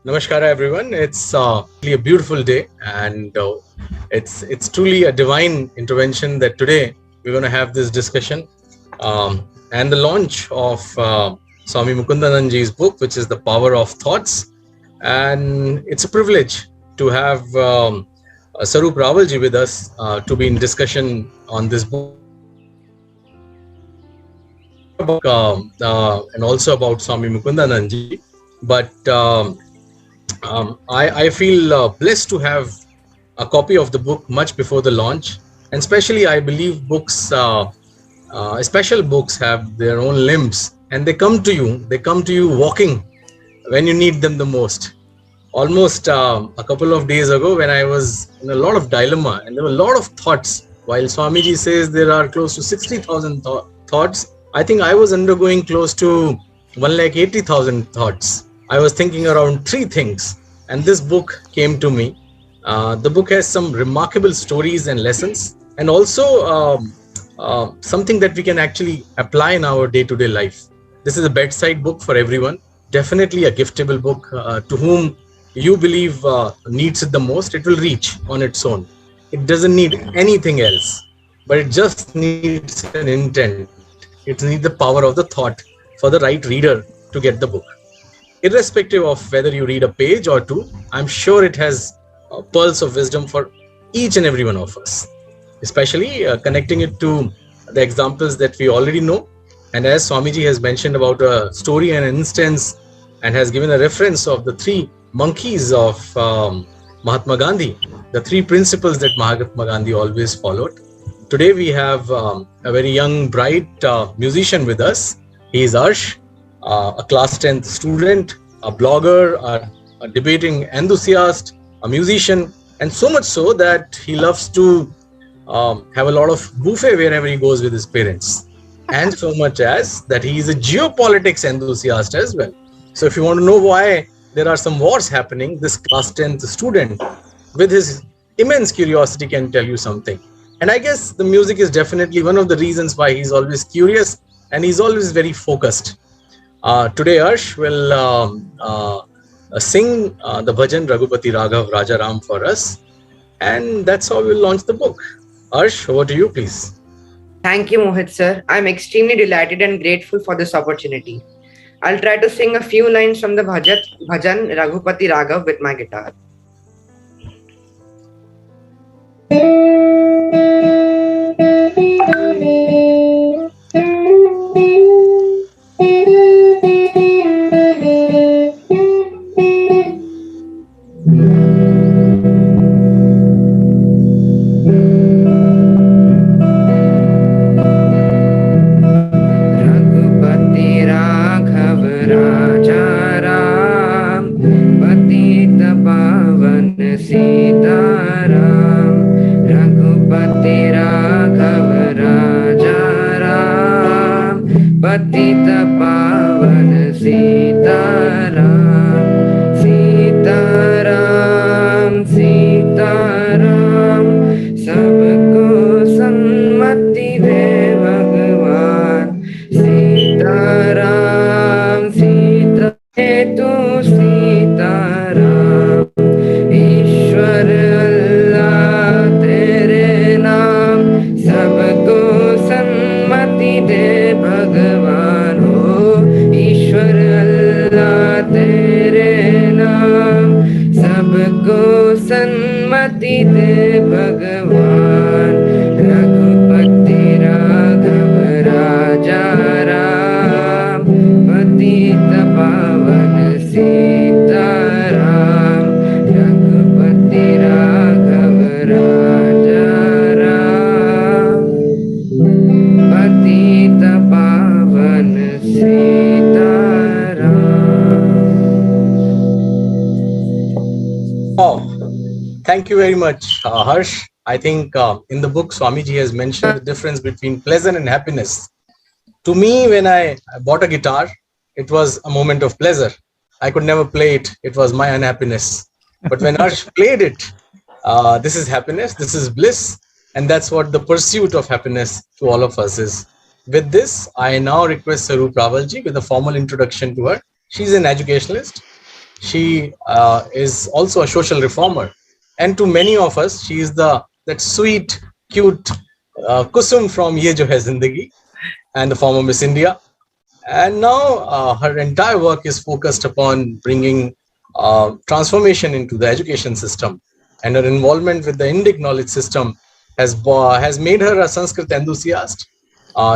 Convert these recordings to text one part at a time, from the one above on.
Namaskara, everyone. It's really a beautiful day, and it's truly a divine intervention that today we're going to have this discussion and the launch of Swami Mukundananda Ji's book, which is The Power of Thoughts. And it's a privilege to have Swaroop Rawal Ji with us to be in discussion on this book and also about Swami Mukundananda Ji. But I feel blessed to have a copy of the book much before the launch, and especially I believe books, special books, have their own limbs, and they come to you walking when you need them the most. Almost a couple of days ago, when I was in a lot of dilemma and there were a lot of thoughts, while Swamiji says there are close to 60,000 thoughts, I think I was undergoing close to 180,000 thoughts. I was thinking around three things, and this book came to me. The book has some remarkable stories and lessons, and also something that we can actually apply in our day-to-day life. This is a bedside book for everyone, definitely a giftable book to whom you believe needs it the most. It will reach on its own. It doesn't need anything else, but it just needs an intent. It needs the power of the thought for the right reader to get the book. Irrespective of whether you read a page or two, I'm sure it has pearls of wisdom for each and every one of us, especially connecting it to the examples that we already know. And as Swamiji has mentioned about a story and an instance and has given a reference of the three monkeys of Mahatma Gandhi, the three principles that Mahatma Gandhi always followed. Today we have a very young, bright musician with us. He is Arsh, a class 10th student, a blogger, a debating enthusiast, a musician, and so much so that he loves to have a lot of buffet wherever he goes with his parents. And so much as that he is a geopolitics enthusiast as well. So if you want to know why there are some wars happening, this class 10th student with his immense curiosity can tell you something. And I guess the music is definitely one of the reasons why he's always curious and he's always very focused. Today Arsh will sing the bhajan Raghupati Raghav Raja Ram for us, and that's how we'll launch the book. Arsh, over to you, please. Thank you, Mohit sir. I'm extremely delighted and grateful for this opportunity. I'll try to sing a few lines from the bhajan Raghupati Raghav with my guitar. Thank you very much, Harsh. I think in the book, Swamiji has mentioned the difference between pleasure and happiness. To me, when I bought a guitar, it was a moment of pleasure. I could never play it. It was my unhappiness. But when Harsh played it, this is happiness, this is bliss. And that's what the pursuit of happiness to all of us is. With this, I now request Swaroop Rawal Ji with a formal introduction to her. She's an educationalist. She is also a social reformer, and to many of us, she is the that sweet, cute Kusum from Ye Jo Hai Zindagi and the former Miss India. And now her entire work is focused upon bringing transformation into the education system, and her involvement with the Indic knowledge system has made her a Sanskrit enthusiast.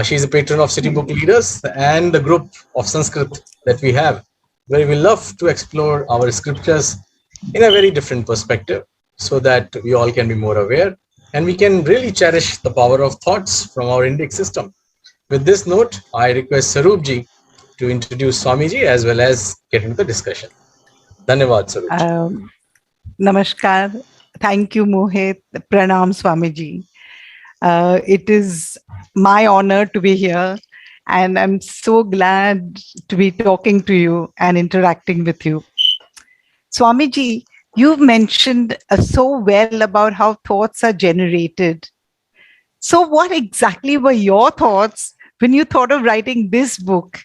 She is a patron of City Book Leaders and the group of Sanskrit that we have, where we love to explore our scriptures in a very different perspective, so that we all can be more aware and we can really cherish the power of thoughts from our Indic system. With this note, I request Swaroop ji to introduce Swamiji as well as get into the discussion. Dhanyavad, Swaroop ji. Um, Namaskar. Thank you, Mohit. Pranam, Swamiji. It is my honor to be here, and I'm so glad to be talking to you and interacting with you. Swamiji, you've mentioned so well about how thoughts are generated. So, what exactly were your thoughts when you thought of writing this book?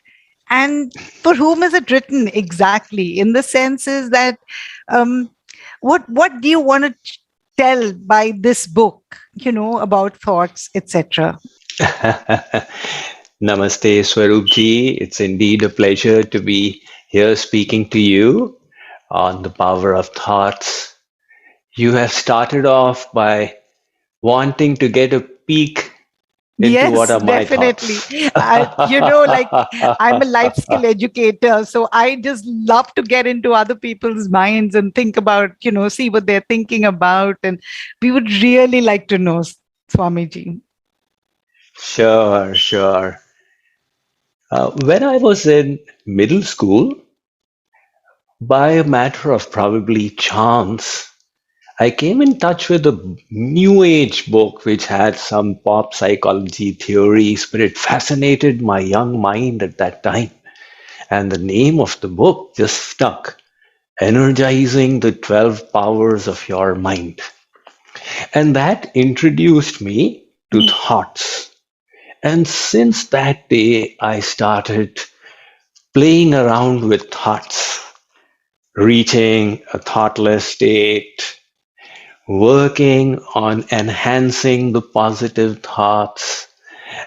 And for whom is it written exactly? In the sense is that um, what do you want to tell by this book? About thoughts, etc. Namaste, Swaroop Ji. It's indeed a pleasure to be here speaking to you on the power of thoughts. You have started off by wanting to get a peek into what Yes, are my definitely. thoughts. Like I'm a life skill educator, so I just love to get into other people's minds and think about, see what they're thinking about. And we would really like to know, Swamiji. Sure, sure. When I was in middle school, by a matter of probably chance, I came in touch with a new age book which had some pop psychology theories, but it fascinated my young mind at that time. And the name of the book just stuck: Energizing the 12 Powers of Your Mind. And that introduced me to thoughts. And since that day, I started playing around with thoughts, reaching a thoughtless state, working on enhancing the positive thoughts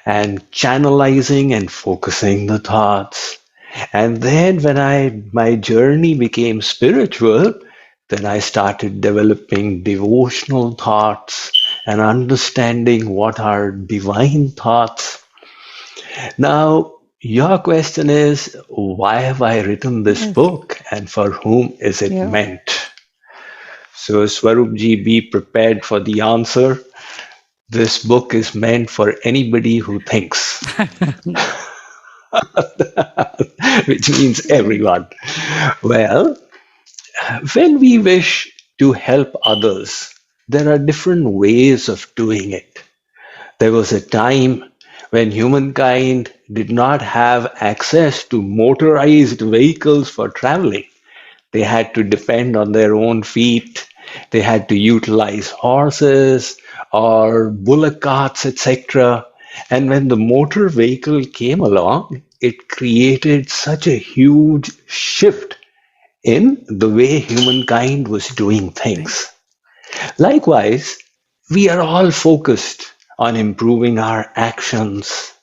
and channelizing and focusing the thoughts. And then when my journey became spiritual, then I started developing devotional thoughts and understanding what are divine thoughts. Now, your question is, why have I written this Yes. book and for whom is it Yeah. meant? So, Swaroopji, be prepared for the answer. This book is meant for anybody who thinks, which means everyone. Well, when we wish to help others, there are different ways of doing it. There was a time when humankind did not have access to motorized vehicles for traveling. They had to depend on their own feet. They had to utilize horses or bullock carts, etc. And when the motor vehicle came along, it created such a huge shift in the way humankind was doing things. Likewise, we are all focused on improving our actions,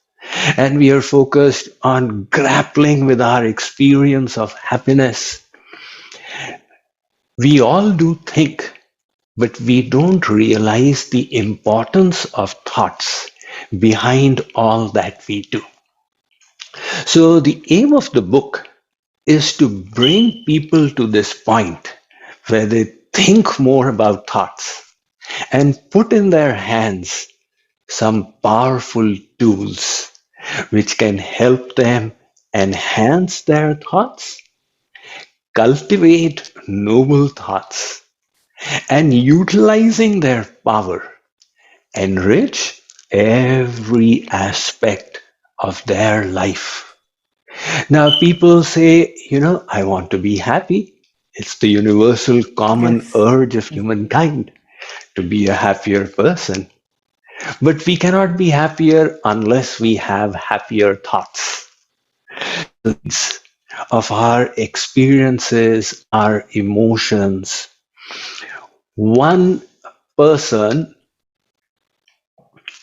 and we are focused on grappling with our experience of happiness. We all do think, but we don't realize the importance of thoughts behind all that we do. So, the aim of the book is to bring people to this point where they think more about thoughts and put in their hands some powerful tools which can help them enhance their thoughts, cultivate noble thoughts, and utilizing their power, enrich every aspect of their life. Now, people say, I want to be happy. It's the universal common Yes. urge of humankind to be a happier person. But we cannot be happier unless we have happier thoughts. of our experiences, our emotions. One person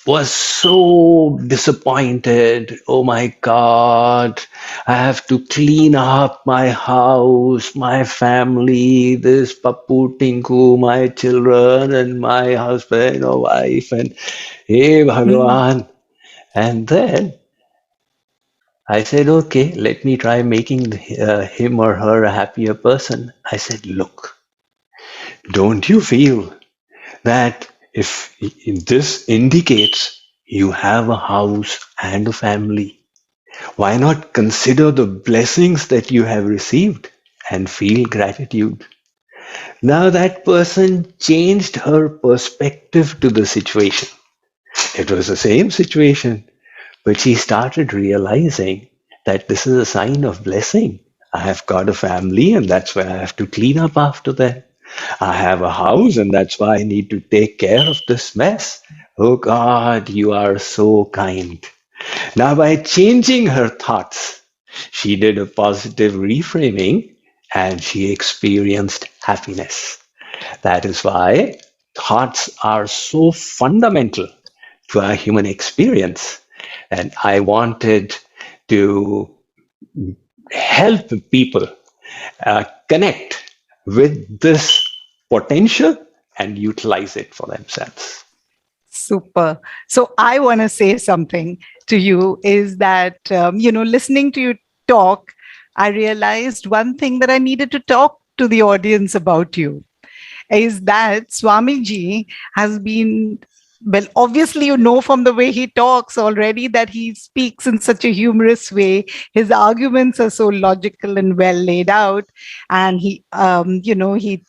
was so disappointed. Oh my God, I have to clean up my house, my family, this Papu Tinku, my children, and my husband or wife, and hey Mm. Bhagavan. And then I said, okay, let me try making him or her a happier person. I said, look, don't you feel that if this indicates you have a house and a family, why not consider the blessings that you have received and feel gratitude? Now that person changed her perspective to the situation. It was the same situation, but she started realizing that this is a sign of blessing. I have got a family, and that's why I have to clean up after them. I have a house, and that's why I need to take care of this mess. Oh God, you are so kind. Now, by changing her thoughts, she did a positive reframing and she experienced happiness. That is why thoughts are so fundamental to our human experience. And I wanted to help people connect with this potential and utilize it for themselves. Super. So I want to say something to you is that, listening to you talk, I realized one thing that I needed to talk to the audience about you is that Swamiji has been, well, obviously, you know from the way he talks already that he speaks in such a humorous way. His arguments are so logical and well laid out. And he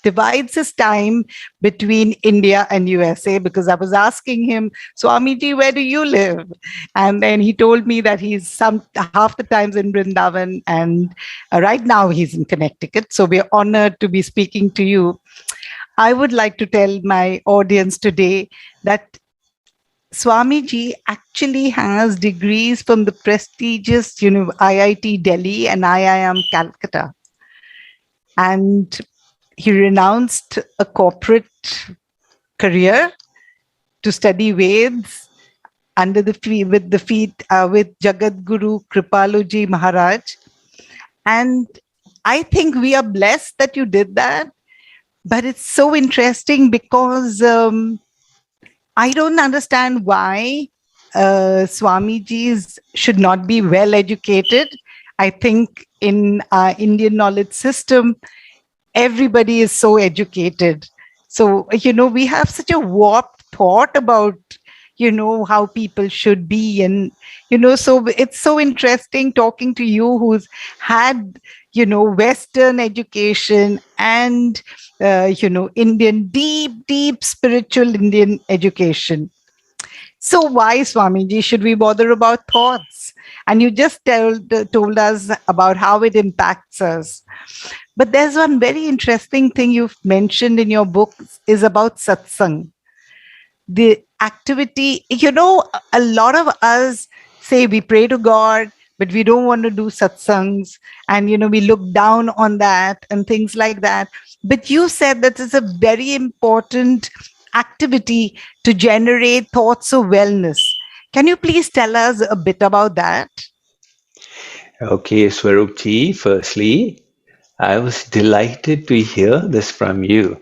divides his time between India and USA because I was asking him, Swamiji, where do you live? And then he told me that he's half the times in Vrindavan and right now he's in Connecticut. So we're honored to be speaking to you. I would like to tell my audience today that Swamiji actually has degrees from the prestigious IIT Delhi and IIM Calcutta. And he renounced a corporate career to study Veds under the feet with Jagat Guru Kripaluji Maharaj. And I think we are blessed that you did that. But it's so interesting because I don't understand why Swamijis should not be well educated. I think in our Indian knowledge system, everybody is so educated. So, we have such a warped thought about, how people should be. And, so it's so interesting talking to you who's had, Western education and, Indian, deep spiritual Indian education. So why, Swamiji, should we bother about thoughts? And you just told us about how it impacts us. But there's one very interesting thing you've mentioned in your book is about satsang. The activity, a lot of us say we pray to God, but we don't want to do satsangs. And, we look down on that and things like that. But you said that it's a very important activity to generate thoughts of wellness. Can you please tell us a bit about that? Okay, Swaroop Ji, firstly, I was delighted to hear this from you.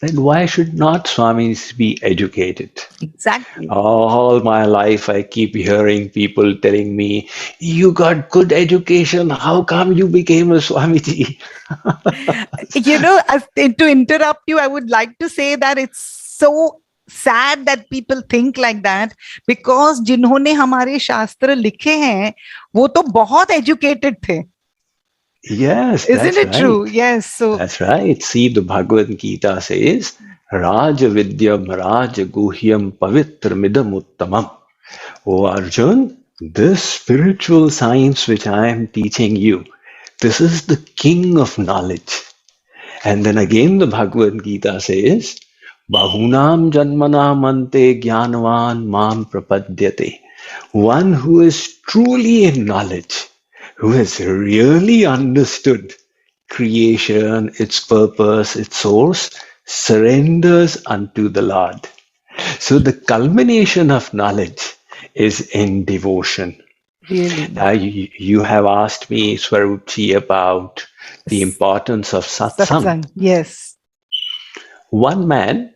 Then why should not Swamis be educated? Exactly. All my life, I keep hearing people telling me, you got good education. How come you became a Swamiji? To interrupt you, I would like to say that it's so sad that people think like that because जिन्होंने हमारे शास्त्र लिखे हैं, वो तो बहुत educated थे. Yes, isn't that's it right. true? Yes. So that's right. See, the Bhagavad Gita says, Raja Vidyam Raja Guhyam Pavitra Midam Uttamam. Oh Arjun, this spiritual science which I am teaching you, this is the king of knowledge. And then again the Bhagavad Gita says, Bahunam Janmanam Ante Jnanavan Mam Prapadyate. One who is truly in knowledge who has really understood creation, its purpose, its source, surrenders unto the Lord. So the culmination of knowledge is in devotion. Really. You have asked me, Swaroop, about the importance of satsang. Satsang. Yes. One man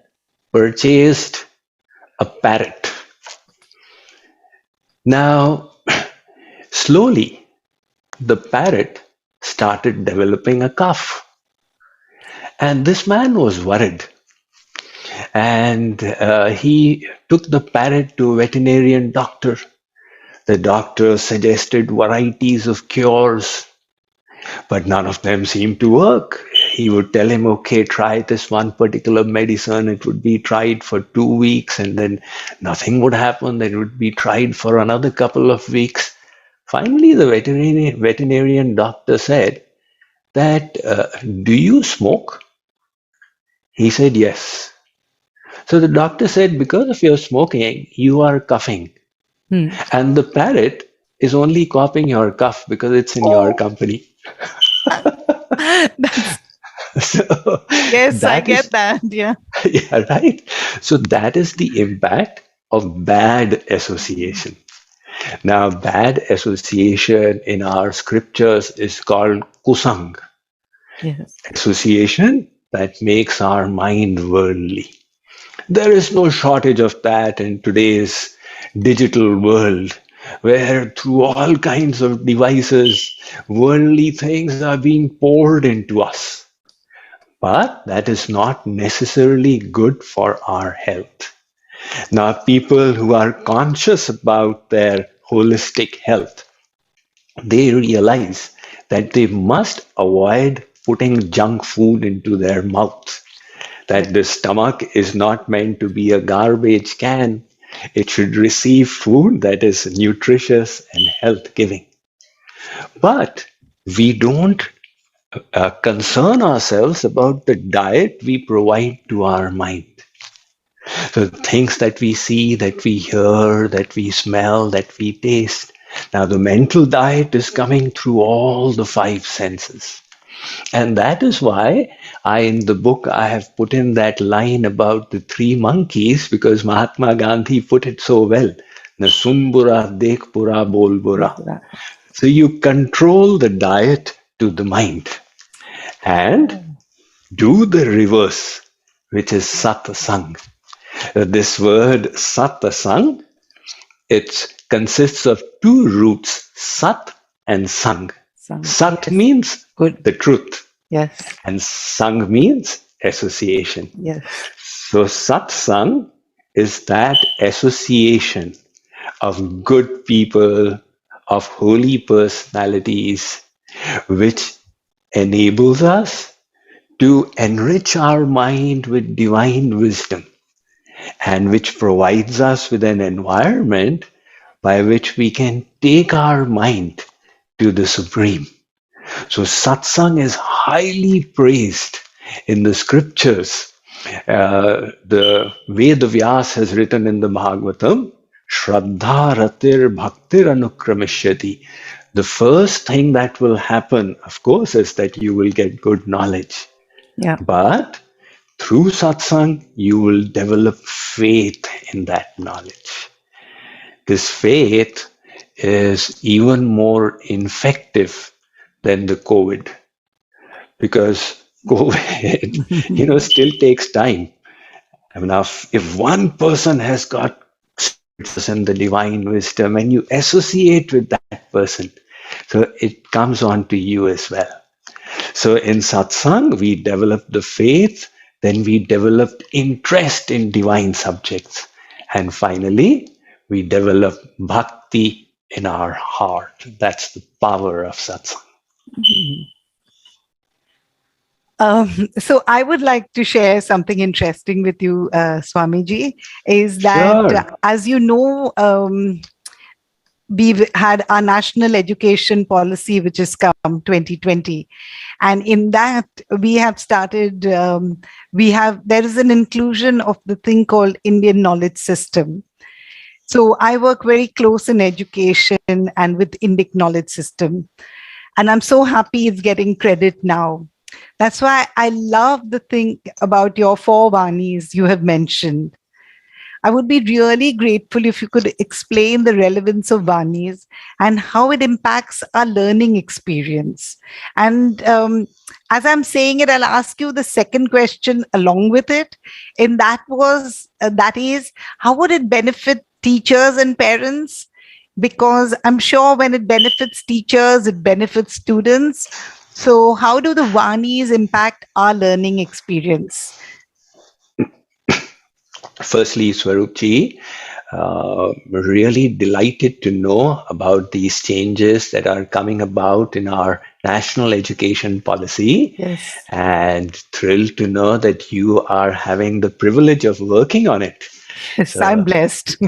purchased a parrot. Now, slowly, the parrot started developing a cough. And this man was worried. And he took the parrot to a veterinarian doctor. The doctor suggested varieties of cures, but none of them seemed to work. He would tell him, okay, try this one particular medicine. It would be tried for 2 weeks and then nothing would happen. Then it would be tried for another couple of weeks. Finally, the veterinarian doctor said that, do you smoke? He said, yes. So the doctor said, because of your smoking, you are coughing. And the parrot is only copying your cough because it's in your company. So yes, I get that. Yeah. Yeah, right. So that is the impact of bad association. Now, bad association in our scriptures is called kusang. Yes. Association that makes our mind worldly. There is no shortage of that in today's digital world, where through all kinds of devices, worldly things are being poured into us. But that is not necessarily good for our health. Now, people who are conscious about their holistic health, they realize that they must avoid putting junk food into their mouth. That the stomach is not meant to be a garbage can. It should receive food that is nutritious and health giving. But we don't concern ourselves about the diet we provide to our mind. So things that we see, that we hear, that we smell, that we taste. Now the mental diet is coming through all the 5 senses. And that is why in the book, I have put in that line about the 3 monkeys, because Mahatma Gandhi put it so well. Na sun bura, dekh pura, bol bura. So you control the diet to the mind and do the reverse, which is satsang. This word satsang, it consists of 2 roots, sat and sang. Sat means good, the truth. Yes. And sang means association. Yes. So satsang is that association of good people, of holy personalities, which enables us to enrich our mind with divine wisdom, and which provides us with an environment by which we can take our mind to the Supreme. So satsang is highly praised in the scriptures. The Veda Vyas has written in the Bhagavatam, Shraddha Ratir Bhaktir Anukramishyati. The first thing that will happen, of course, is that you will get good knowledge. Yeah. But through satsang, you will develop faith in that knowledge. This faith is even more effective than the COVID, because COVID, still takes time. Now, if one person has got and the divine wisdom, and you associate with that person, so it comes on to you as well. So in satsang, we develop the faith, then we develop interest in divine subjects, and finally, we develop bhakti in our heart. That's the power of satsang. So I would like to share something interesting with you, Swamiji, is that, Sure. as you know, we've had our national education policy, which has come 2020. And in that, we have started, there is an inclusion of the thing called Indian knowledge system. So I work very close in education and with Indic knowledge system. And I'm so happy it's getting credit now. That's why I love the thing about your four Vanis you have mentioned. I would be really grateful if you could explain the relevance of Vanis and how it impacts our learning experience. And as I'm saying it, I'll ask you the second question along with it. And that is, how would it benefit teachers and parents? Because I'm sure when it benefits teachers, it benefits students. So, how do the Vanis impact our learning experience? Firstly, Swaroop Ji, really delighted to know about these changes that are coming about in our national education policy, Yes. and thrilled to know that you are having the privilege of working on it. Yes, I'm blessed.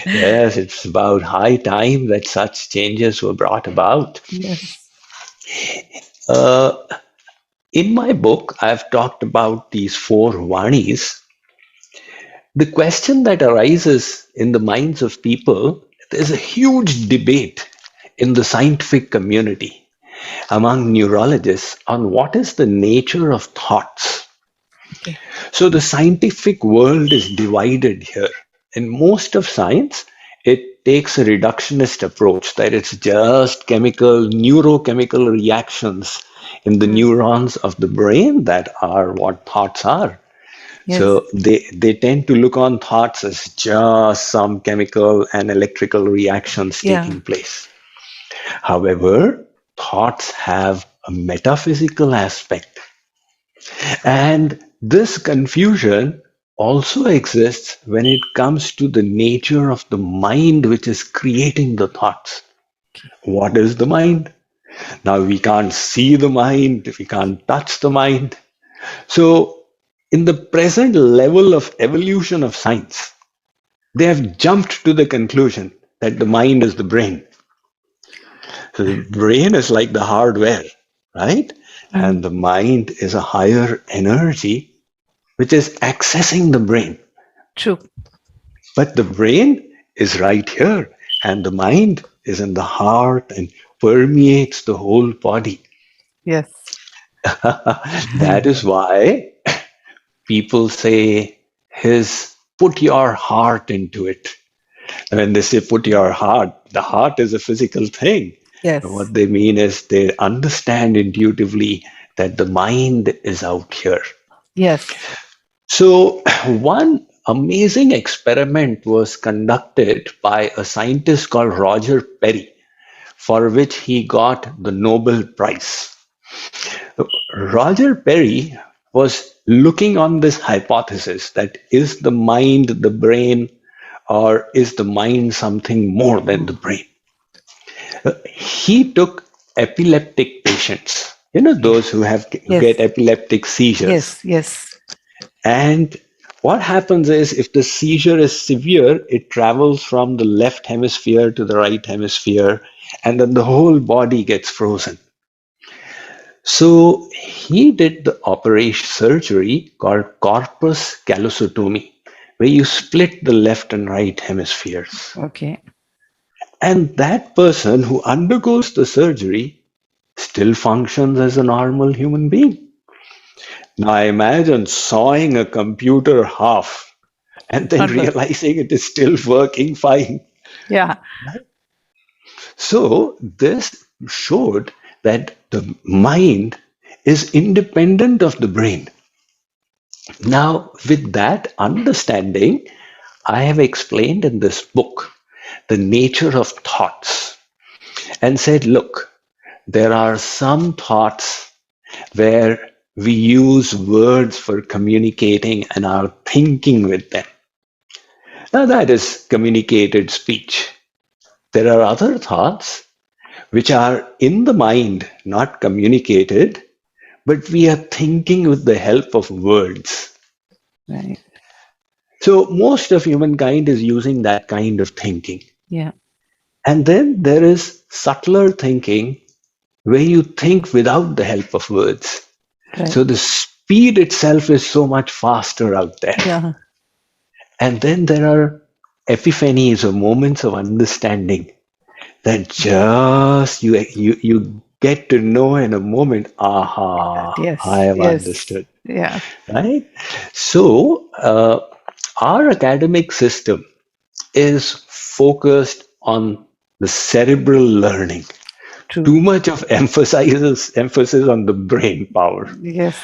Yes, it's about high time that such changes were brought about. Yes. Uh, in my book, I've talked about these four Vanis. The question that arises in the minds of people, there's a huge debate in the scientific community among neurologists on what is the nature of thoughts. Okay. So the scientific world is divided here. In most of science, it takes a reductionist approach that it's just neurochemical reactions in the neurons of the brain that are what thoughts are. Yes. So they tend to look on thoughts as just some chemical and electrical reactions taking place. However, thoughts have a metaphysical aspect. And this confusion also exists when it comes to the nature of the mind which is creating the thoughts. What is the mind? Now, we can't see the mind, we can't touch the mind. So, in the present level of evolution of science, they have jumped to the conclusion that the mind is the brain. So the brain is like the hardware, right? And the mind is a higher energy which is accessing the brain. True. But the brain is right here, and the mind is in the heart and permeates the whole body. Yes. That is why people say put your heart into it. And when they say put your heart, the heart is a physical thing. Yes. What they mean is they understand intuitively that the mind is out here. Yes. So one amazing experiment was conducted by a scientist called Roger Perry, for which he got the Nobel Prize. Roger Perry was looking on this hypothesis that is the mind the brain, or is the mind something more than the brain? He took epileptic patients, those who get epileptic seizures. Yes. And what happens is, if the seizure is severe, it travels from the left hemisphere to the right hemisphere, and then the whole body gets frozen. So he did the operation surgery called corpus callosotomy, where you split the left and right hemispheres. Okay. And that person who undergoes the surgery still functions as a normal human being. Now imagine sawing a computer half and then realizing it is still working fine. Yeah. So this showed that the mind is independent of the brain. Now, with that understanding, I have explained in this book the nature of thoughts and said, look, there are some thoughts where we use words for communicating and are thinking with them. Now, that is communicated speech. There are other thoughts which are in the mind, not communicated, but we are thinking with the help of words. Right. So most of humankind is using that kind of thinking. Yeah. And then there is subtler thinking where you think without the help of words. Right. So the speed itself is so much faster out there. Yeah. And then there are epiphanies or moments of understanding that just you get to know in a moment, aha, I Yes, have yes, understood, yeah, right? So our academic system is focused on the cerebral learning. true. Too much of emphasis on the brain power. Yes,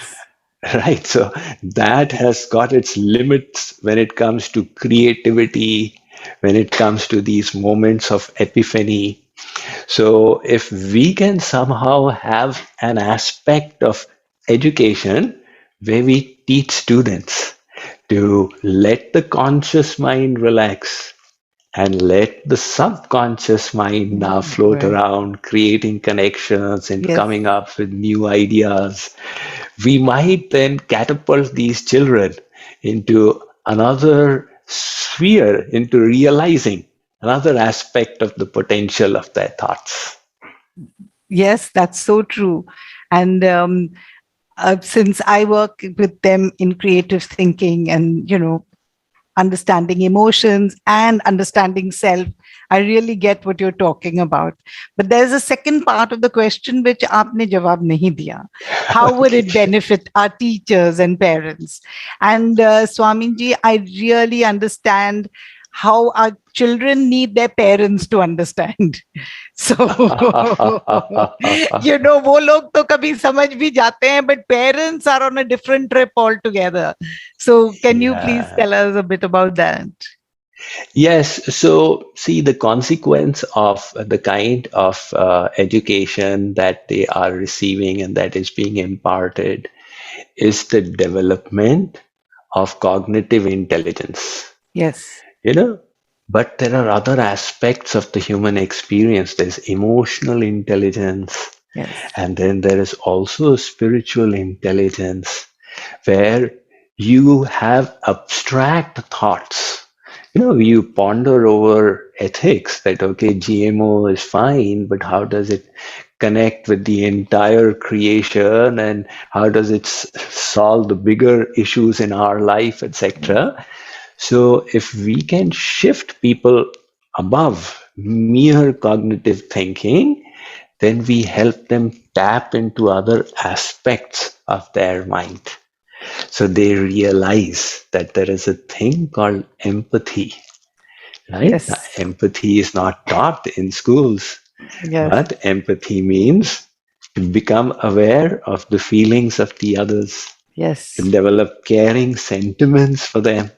Right. So that has got its limits when it comes to creativity, when it comes to these moments of epiphany. So if we can somehow have an aspect of education where we teach students to let the conscious mind relax and let the subconscious mind now float right. around, creating connections and Yes, coming up with new ideas, we might then catapult these children into another sphere, into realizing another aspect of the potential of their thoughts. yes, that's so true. And since I work with them in creative thinking and, understanding emotions and understanding self, I really get what you're talking about. But there's a second part of the question which aapne jawab nahi diya. How would Okay, it sure. benefit our teachers and parents? And Swamiji, I really understand how our children need their parents to understand. So, वो लोग तो कभी समझ भी जाते हैं, but parents are on a different trip altogether. So, can you please Yeah. tell us a bit about that? Yes. So, see, the consequence of the kind of education that they are receiving and that is being imparted is the development of cognitive intelligence. Yes, You know, but there are other aspects of the human experience. There's emotional intelligence, yes, and then there is also spiritual intelligence where you have abstract thoughts. You ponder over ethics that, okay, GMO is fine, but how does it connect with the entire creation, and how does it solve the bigger issues in our life, etc.? So, if we can shift people above mere cognitive thinking, then we help them tap into other aspects of their mind. So they realize that there is a thing called empathy, right? Now, yes, empathy is not taught in schools, yes, but empathy means to become aware of the feelings of the others, to yes, develop caring sentiments for them.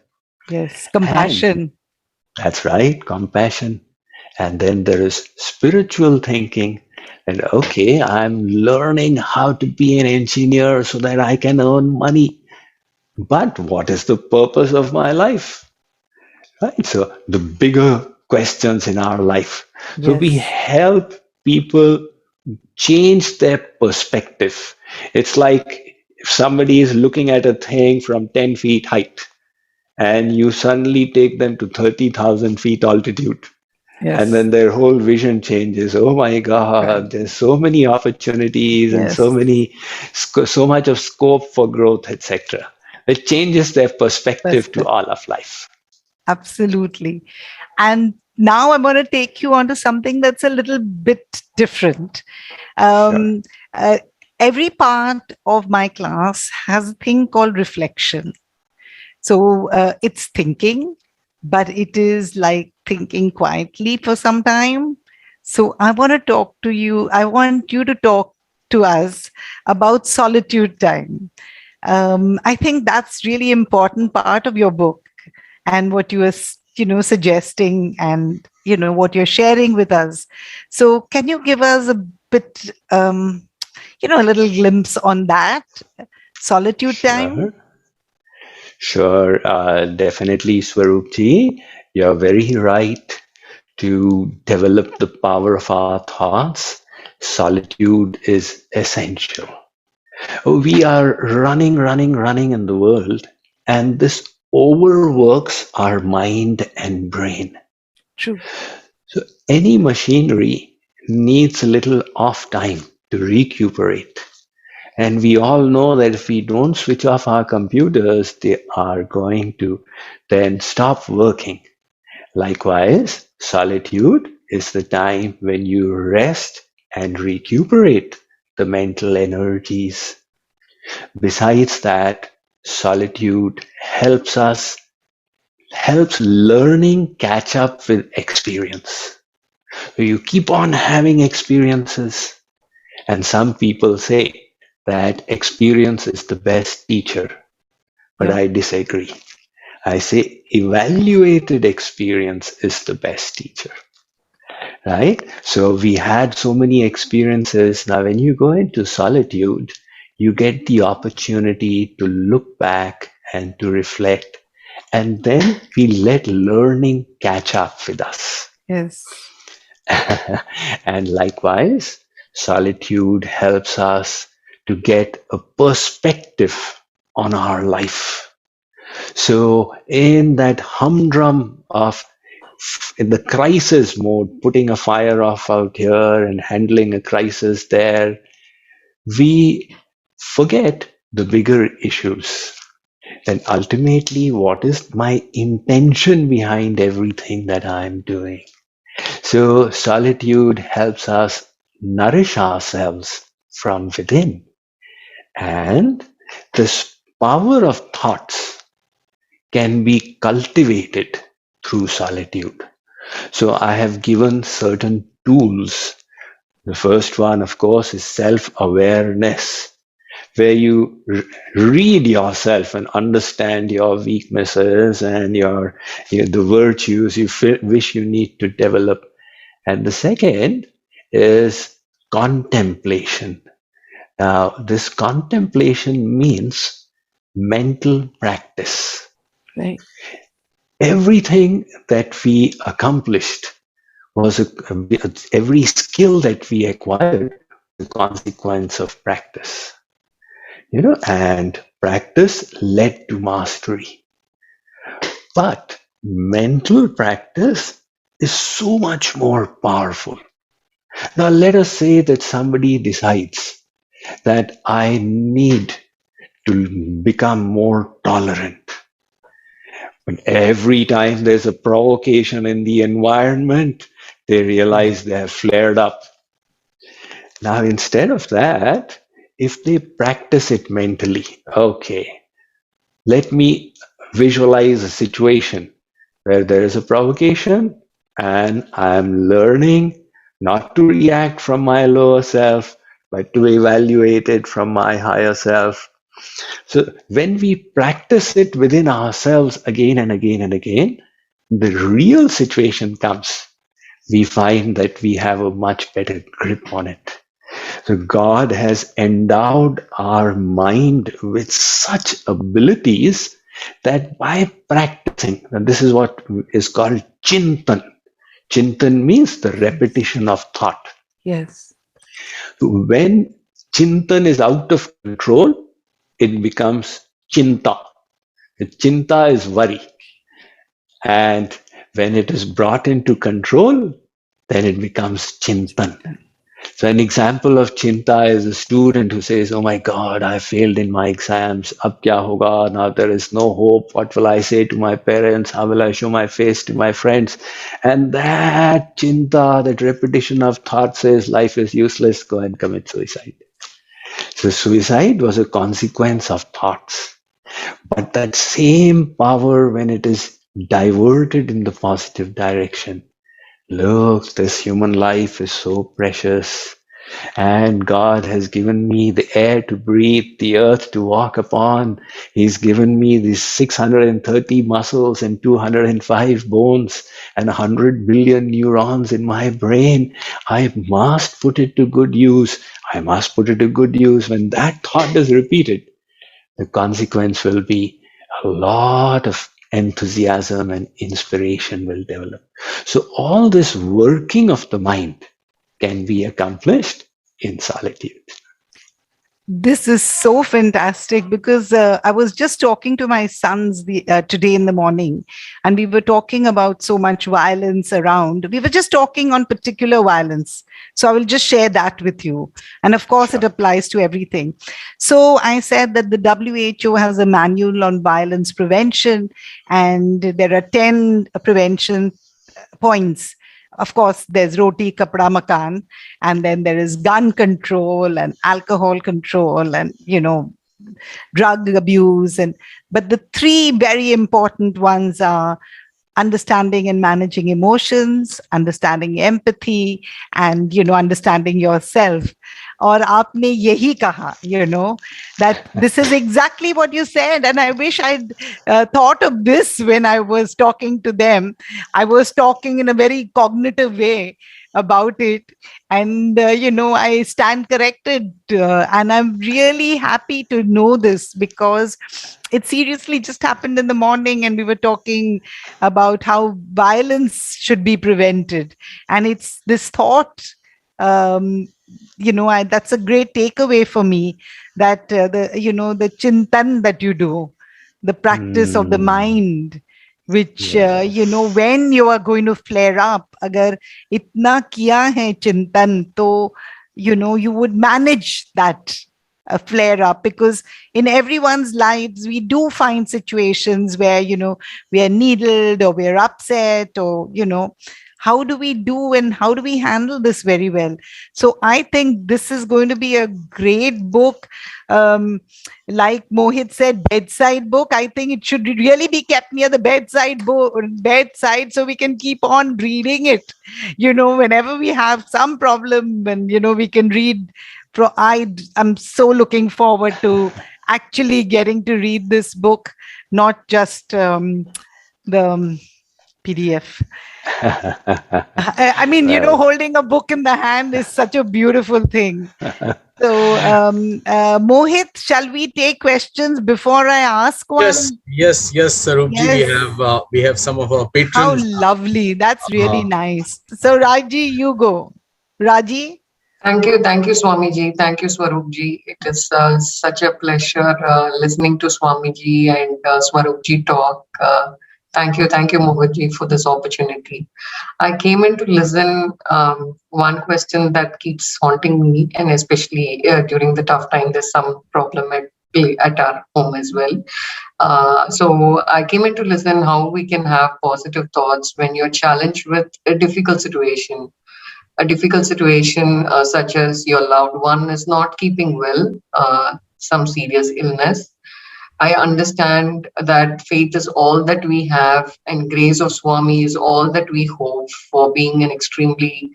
yes. And Compassion. that's right, compassion. And then there is spiritual thinking. And okay, I'm learning how to be an engineer so that I can earn money. But what is the purpose of my life? Right? So the bigger questions in our life. So we Yes, help people change their perspective. It's like if somebody is looking at a thing from 10 feet height and you suddenly take them to 30,000 feet altitude. And yes, then their whole vision changes. Oh my God, there's so many opportunities and yes. so much of scope for growth, etc. It changes their perspective to Perspective. all of life. Absolutely. And now I'm going to take you on to something that's a little bit different. Sure. Um, uh, every part of my class has a thing called reflection. So it's thinking, but it is like thinking quietly for some time. So I want to talk to you. I want you to talk to us about solitude time. I think that's really important part of your book and what you are, suggesting and, what you're sharing with us. So can you give us a bit, a little glimpse on that solitude time? Sure. Sure. Definitely, Swaroop Ji. You're very right to develop the power of our thoughts. Solitude is essential. We are running, running, running in the world, and this overworks our mind and brain. True. So, any machinery needs a little off time to recuperate. And we all know that if we don't switch off our computers, they are going to then stop working. Likewise, solitude is the time when you rest and recuperate the mental energies. Besides that, solitude helps learning catch up with experience. So you keep on having experiences, and some people say that experience is the best teacher, but I disagree. I say evaluated experience is the best teacher, right? So we had so many experiences. Now, when you go into solitude, you get the opportunity to look back and to reflect, and then we let learning catch up with us. Yes. And likewise, solitude helps us to get a perspective on our life. So, in that humdrum of in the crisis mode, putting a fire off out here and handling a crisis there, we forget the bigger issues. And ultimately, what is my intention behind everything that I'm doing? So, solitude helps us nourish ourselves from within. And this power of thoughts can be cultivated through solitude. So, I have given certain tools. The first one, of course, is self awareness, where you read yourself and understand your weaknesses and the virtues you wish you need to develop. And the second is contemplation. Now, this contemplation means mental practice. Right. Everything that we accomplished was every skill that we acquired was a consequence of practice. And practice led to mastery. But mental practice is so much more powerful. Now, let us say that somebody decides that I need to become more tolerant. But every time there's a provocation in the environment, they realize they have flared up. Now, instead of that, if they practice it mentally, okay, let me visualize a situation where there is a provocation and I'm learning not to react from my lower self, but to evaluate it from my higher self. So when we practice it within ourselves again and again and again, the real situation comes. We find that we have a much better grip on it. So God has endowed our mind with such abilities that by practicing, and this is what is called chintan. Chintan means the repetition of thought. Yes. When chintan is out of control, it becomes chinta. Chinta is worry. And when it is brought into control, then it becomes chintan. So an example of chinta is a student who says, oh my God, I failed in my exams. Ab kya hoga? Now there is no hope. What will I say to my parents? How will I show my face to my friends? And that chinta, that repetition of thought says life is useless, go and commit suicide. So suicide was a consequence of thoughts. But that same power, when it is diverted in the positive direction, look, this human life is so precious. And God has given me the air to breathe, the earth to walk upon. He's given me these 630 muscles and 205 bones and 100 billion neurons in my brain. I must put it to good use. I must put it to good use. When that thought is repeated, the consequence will be a lot of enthusiasm and inspiration will develop. So all this working of the mind can be accomplished in solitude. This is so fantastic because I was just talking to my sons today in the morning, and we were talking about so much violence around. We were just talking on particular violence. So I will just share that with you. And of course, it applies to everything. So I said that the WHO has a manual on violence prevention, and there are 10 prevention points of course, there's roti, kapda, makan, and then there is gun control and alcohol control and, drug abuse. But the three very important ones are understanding and managing emotions, understanding empathy, and, understanding yourself. और आपने यही कहा, that this is exactly what you said. And I wish I'd thought of this when I was talking to them. I was talking in a very cognitive way about it. And, I stand corrected. And I'm really happy to know this because it seriously just happened in the morning, and we were talking about how violence should be prevented. And it's this thought, that's a great takeaway for me, that the chintan that you do, the practice of the mind, which when you are going to flare up, agar itna kiya hai chintan, to you would manage that flare up, because in everyone's lives we do find situations where we are needled or we're upset, or how do we do and how do we handle this very well? So I think this is going to be a great book. Like Mohit said, bedside book. I think it should really be kept near the bedside so we can keep on reading it. Whenever we have some problem, and we can read. I'm so looking forward to actually getting to read this book, not just the PDF. I mean, holding a book in the hand is such a beautiful thing. So, Mohit, shall we take questions before I ask one? Yes, Swaroop ji. Yes. We have some of our patrons. How lovely! That's really nice. So, Raji, you go. Raji. Thank you, Swami Ji. Thank you, Swaroop Ji. It is such a pleasure listening to Swami Ji and Swaroop Ji talk. Thank you, Mohit Ji, for this opportunity. I came in to listen. One question that keeps haunting me, and especially during the tough time, there's some problem at our home as well. So I came in to listen how we can have positive thoughts when you're challenged with a difficult situation. A difficult situation such as your loved one is not keeping well, some serious illness. I understand that faith is all that we have, and grace of Swami is all that we hope for, being an extremely,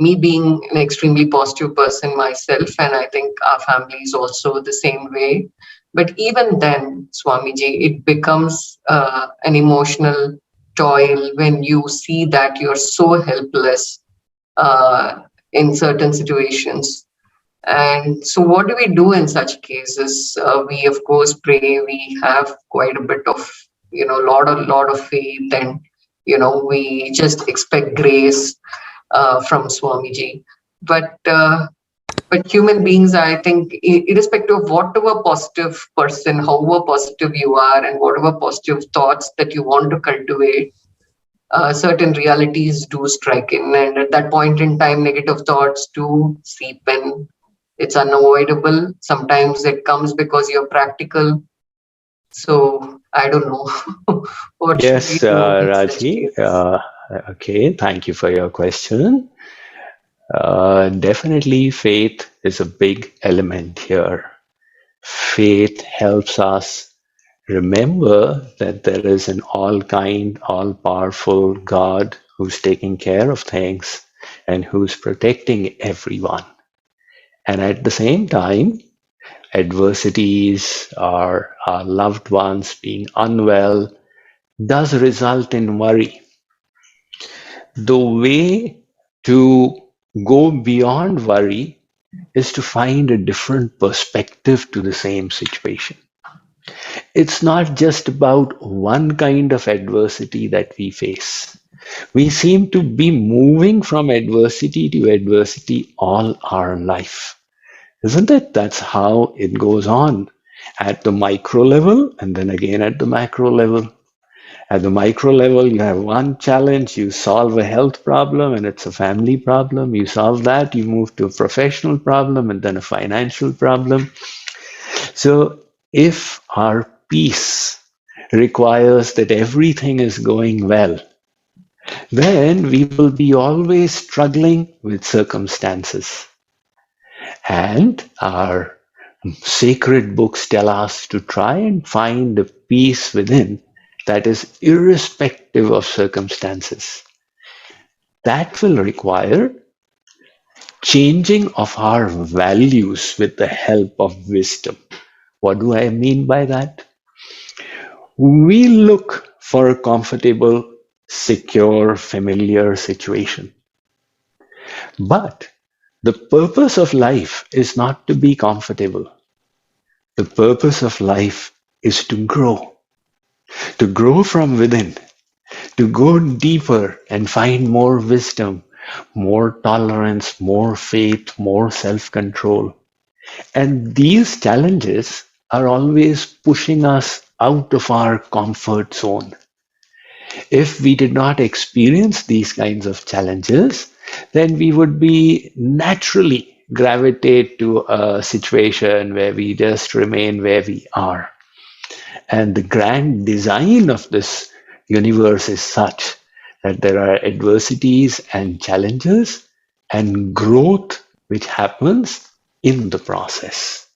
me being an extremely positive person myself, and I think our family is also the same way. But even then, Swamiji, it becomes an emotional toil when you see that you're so helpless in certain situations. And so what do we do in such cases? We of course pray. We have quite a bit of, lot of faith, and we just expect grace from Swamiji. But human beings, I think, irrespective of whatever positive person, however positive you are, and whatever positive thoughts that you want to cultivate, certain realities do strike in, and at that point in time, negative thoughts do seep in. It's unavoidable. Sometimes it comes because you're practical. So I don't know. What yes, Raji. Okay, thank you for your question. Definitely, faith is a big element here. Faith helps us remember that there is an all-kind, all-powerful God who's taking care of things and who's protecting everyone. And at the same time, adversities or our loved ones being unwell does result in worry. The way to go beyond worry is to find a different perspective to the same situation. It's not just about one kind of adversity that we face. We seem to be moving from adversity to adversity all our life. Isn't it? That's how it goes on at the micro level and then again at the macro level. At the micro level, you have one challenge, you solve a health problem and it's a family problem. You solve that, you move to a professional problem and then a financial problem. So if our peace requires that everything is going well, then we will be always struggling with circumstances. And our sacred books tell us to try and find a peace within that is irrespective of circumstances. That will require changing of our values with the help of wisdom. What do I mean by that? We look for a comfortable, secure, familiar situation. But the purpose of life is not to be comfortable. The purpose of life is to grow from within, to go deeper and find more wisdom, more tolerance, more faith, more self-control. And these challenges are always pushing us out of our comfort zone. If we did not experience these kinds of challenges, then we would be naturally gravitate to a situation where we just remain where we are. And the grand design of this universe is such that there are adversities and challenges and growth which happens in the process.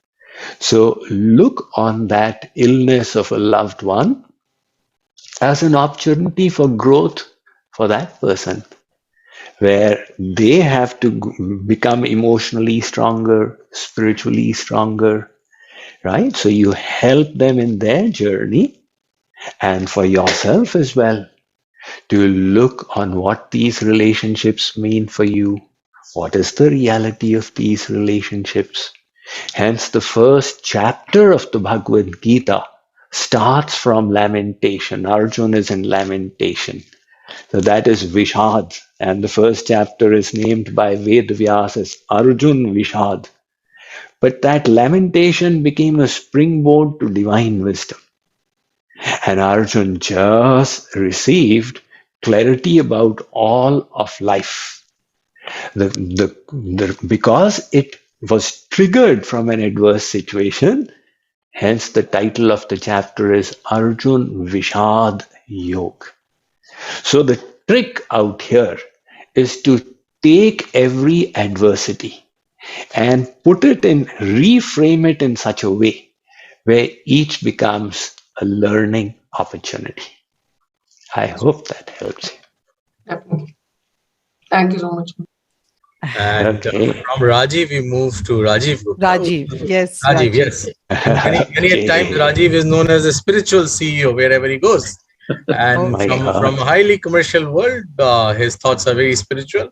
So look on that illness of a loved one as an opportunity for growth for that person, where they have to become emotionally stronger, spiritually stronger, right? So you help them in their journey, and for yourself as well, to look on what these relationships mean for you. What is the reality of these relationships? Hence, the first chapter of the Bhagavad Gita starts from lamentation. Arjuna is in lamentation. So that is Vishad. And the first chapter is named by Ved Vyas as Arjun Vishad. But that lamentation became a springboard to divine wisdom. And Arjun just received clarity about all of life. Because it was triggered from an adverse situation, hence the title of the chapter is Arjun Vishad Yog. So the trick out here is to take every adversity and reframe it in such a way where each becomes a learning opportunity. I hope that helps you. Definitely. Thank you so much. And Okay. from Rajiv, we move to Rajiv Gupta. Rajiv, yes. Rajiv, yes. Many times Okay. Rajiv is known as a spiritual CEO wherever he goes. And my God. from a highly commercial world, his thoughts are very spiritual.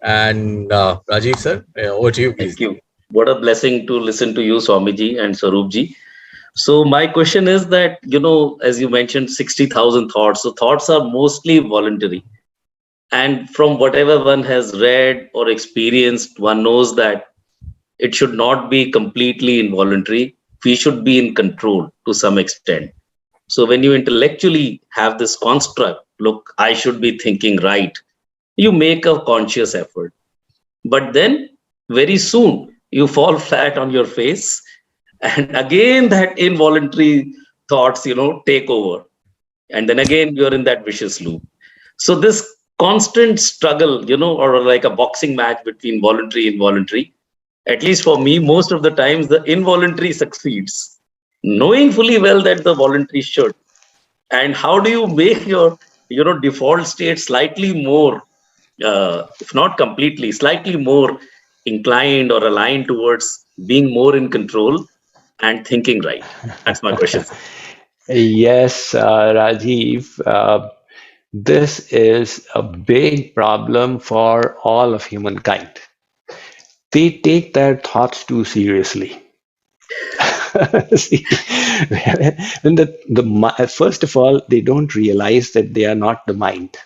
And Rajiv sir, over to you, please. Thank you. What a blessing to listen to you, Swamiji and Swaroopji. So my question is that, as you mentioned, 60,000 thoughts. So thoughts are mostly voluntary. And from whatever one has read or experienced, one knows that it should not be completely involuntary. We should be in control to some extent. So when you intellectually have this construct, look, I should be thinking right, you make a conscious effort. But then very soon you fall flat on your face. And again, that involuntary thoughts, take over. And then again, you're in that vicious loop. So this constant struggle, or like a boxing match between voluntary and involuntary, at least for me, most of the times the involuntary succeeds, knowing fully well that the voluntary should. And how do you make your, default state slightly more, if not completely, slightly more inclined or aligned towards being more in control and thinking right? That's my question. Yes, Rajiv, this is a big problem for all of humankind. They take their thoughts too seriously. See, when first of all, they don't realize that they are not the mind.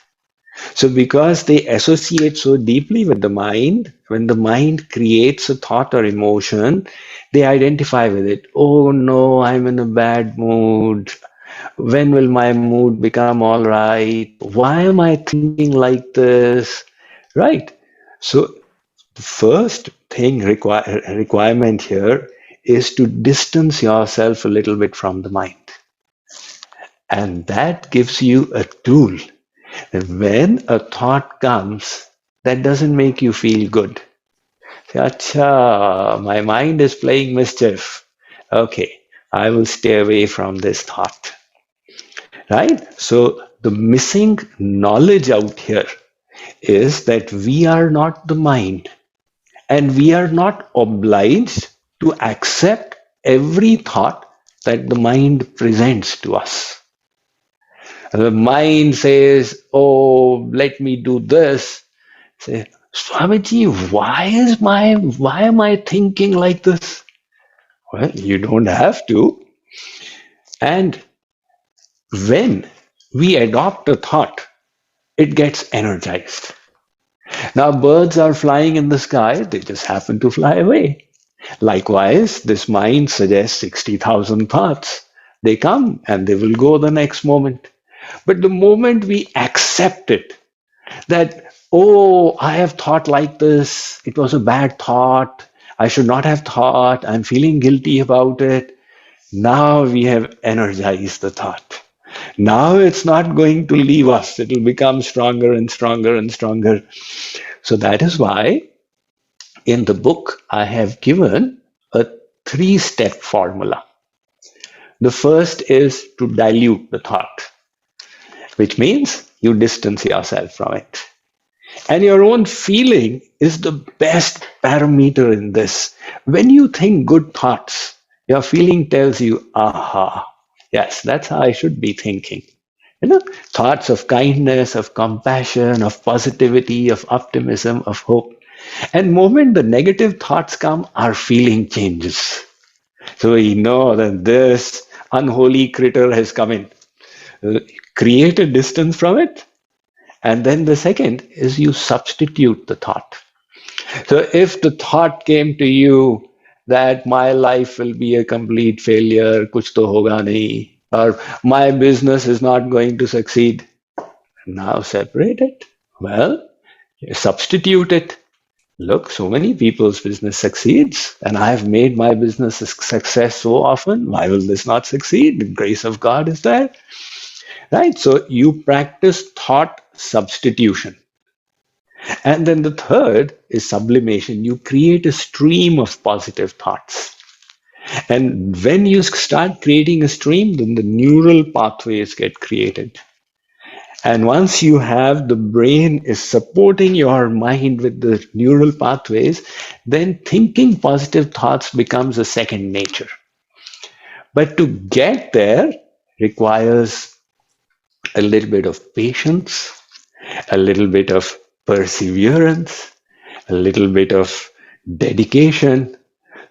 So because they associate so deeply with the mind, when the mind creates a thought or emotion, they identify with it. Oh no, I'm in a bad mood. When will my mood become all right? Why am I thinking like this? Right. So the first thing requirement here is to distance yourself a little bit from the mind. And that gives you a tool When a thought comes that doesn't make you feel good, say, Acha, my mind is playing mischief. Okay, I will stay away from this thought. Right? So the missing knowledge out here is that we are not the mind, and we are not obliged to accept every thought that the mind presents to us. The mind says, oh, let me do this. Say, Swamiji, why am I thinking like this? Well, you don't have to. And when we adopt a thought, it gets energized. Now, birds are flying in the sky, they just happen to fly away. Likewise, this mind suggests 60,000 thoughts. They come and they will go the next moment. But the moment we accept it, that, oh, I have thought like this, it was a bad thought, I should not have thought, I'm feeling guilty about it. Now we have energized the thought. Now it's not going to leave us, it will become stronger and stronger and stronger. So that is why in the book I have given a 3-step formula. The first is to dilute the thought, which means you distance yourself from it. And your own feeling is the best parameter in this. When you think good thoughts, your feeling tells you, aha, yes, that's how I should be thinking. Thoughts of kindness, of compassion, of positivity, of optimism, of hope. And the moment the negative thoughts come, our feeling changes. So we know that this unholy critter has come in. Create a distance from it. And then the second is you substitute the thought. So if the thought came to you that my life will be a complete failure, kuch to hoga nahi, or my business is not going to succeed, now separate it. Well, substitute it. Look, so many people's business succeeds, and I have made my business a success so often. Why will this not succeed? The grace of God is there. Right? So you practice thought substitution. And then the third is sublimation. You create a stream of positive thoughts. And when you start creating a stream, then the neural pathways get created. And once you have the brain is supporting your mind with the neural pathways, then thinking positive thoughts becomes a second nature. But to get there requires a little bit of patience, a little bit of perseverance, a little bit of dedication.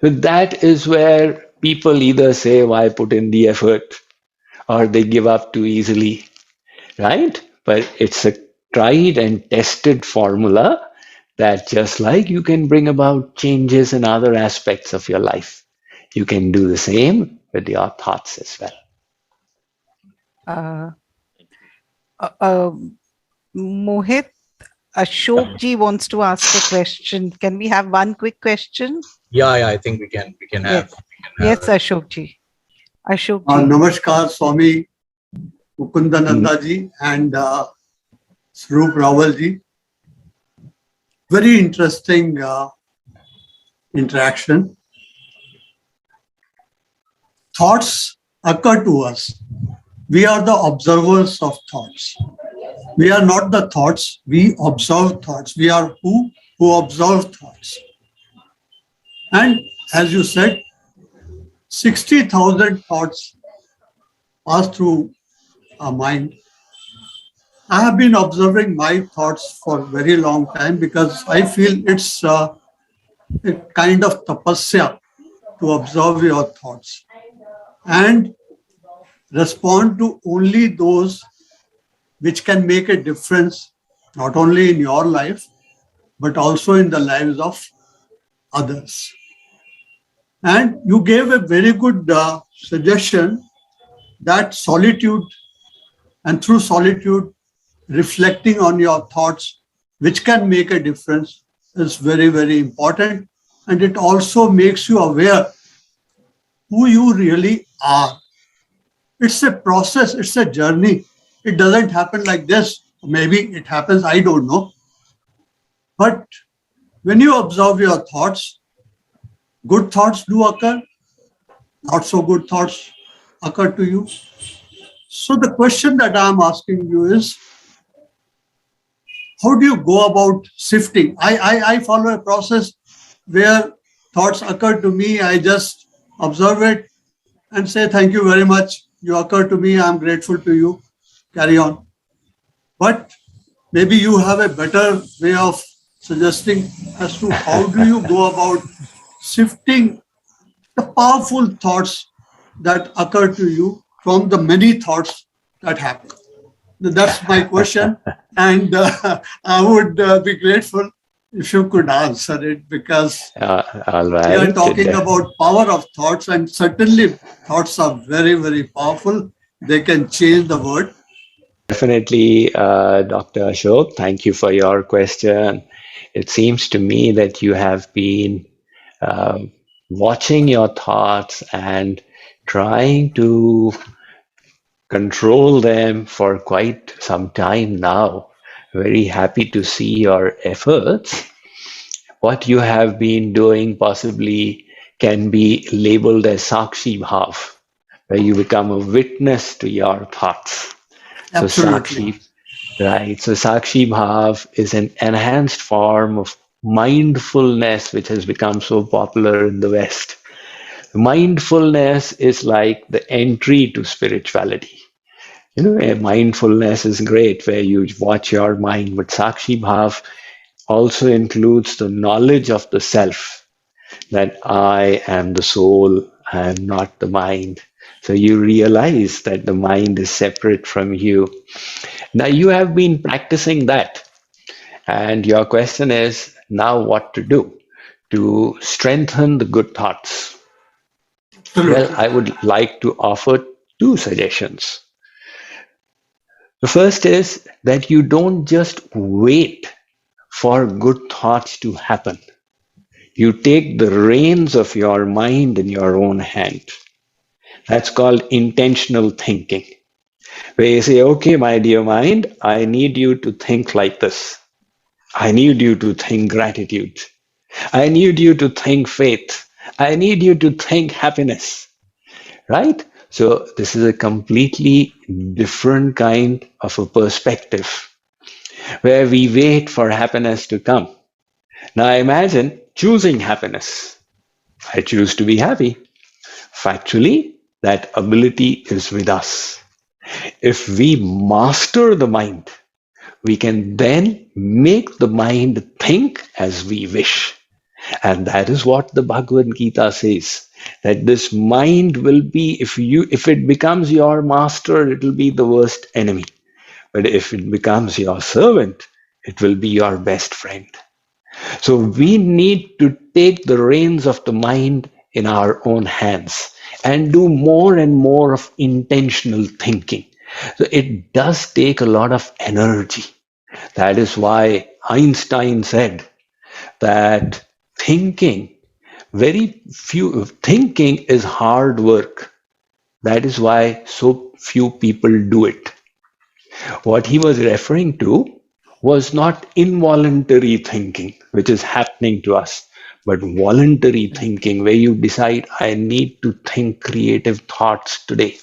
So that is where people either say, why put in the effort, or they give up too easily, right? But it's a tried and tested formula that just like you can bring about changes in other aspects of your life, you can do the same with your thoughts as well. Mohit, Ashok ji wants to ask a question. Can we have one quick question? Yeah, I think we can have. Yes, Ashok ji. Ashok ji. Namaskar, Swami Mukundananda Ji and Swaroop Rawal Ji. Very interesting interaction. Thoughts occur to us. We are the observers of thoughts. We are not the thoughts, we observe thoughts. We are who observe thoughts. And as you said, 60,000 thoughts pass through our mind. I have been observing my thoughts for a very long time because I feel it's a kind of tapasya to observe your thoughts and respond to only those which can make a difference, not only in your life, but also in the lives of others. And you gave a very good suggestion that solitude, and through solitude, reflecting on your thoughts, which can make a difference, is very, very important. And it also makes you aware who you really are. It's a process, it's a journey. It doesn't happen like this. Maybe it happens, I don't know. But when you observe your thoughts, good thoughts do occur, not so good thoughts occur to you. So the question that I'm asking you is, how do you go about sifting? I follow a process where thoughts occur to me, I just observe it and say, thank you very much. You occur to me, I'm grateful to you. Carry on. But maybe you have a better way of suggesting as to how do you go about sifting the powerful thoughts that occur to you from the many thoughts that happen. That's my question, and I would be grateful if you could answer it, because All we are right. talking about power of thoughts, and certainly thoughts are very, very powerful. They can change the world. Definitely, Dr. Ashok, thank you for your question. It seems to me that you have been uh, watching your thoughts and trying to control them for quite some time now. Very happy to see your efforts. What you have been doing possibly can be labeled as Sakshi Bhav, where you become a witness to your thoughts. So Absolutely. Sakshi, right? So Sakshi Bhav is an enhanced form of mindfulness, which has become so popular in the West. Mindfulness is like the entry to spirituality. Mindfulness is great where you watch your mind, but Sakshi Bhav also includes the knowledge of the self, that I am the soul, I am not the mind. So you realize that the mind is separate from you. Now you have been practicing that, and your question is now what to do to strengthen the good thoughts. Well, Absolutely. I would like to offer two suggestions. The first is that you don't just wait for good thoughts to happen. You take the reins of your mind in your own hand. That's called intentional thinking, where you say, okay, my dear mind, I need you to think like this. I need you to think gratitude. I need you to think faith. I need you to think happiness, right? So this is a completely different kind of a perspective where we wait for happiness to come. Now imagine choosing happiness. I choose to be happy. Factually, that ability is with us. If we master the mind, we can then make the mind think as we wish. And that is what the Bhagavad Gita says, that this mind will be, if it becomes your master, it will be the worst enemy. But if it becomes your servant, it will be your best friend. So we need to take the reins of the mind in our own hands and do more and more of intentional thinking. So it does take a lot of energy. That is why Einstein said that thinking is hard work. That is why so few people do it. What he was referring to was not involuntary thinking, which is happening to us, but voluntary thinking, where you decide, I need to think creative thoughts today.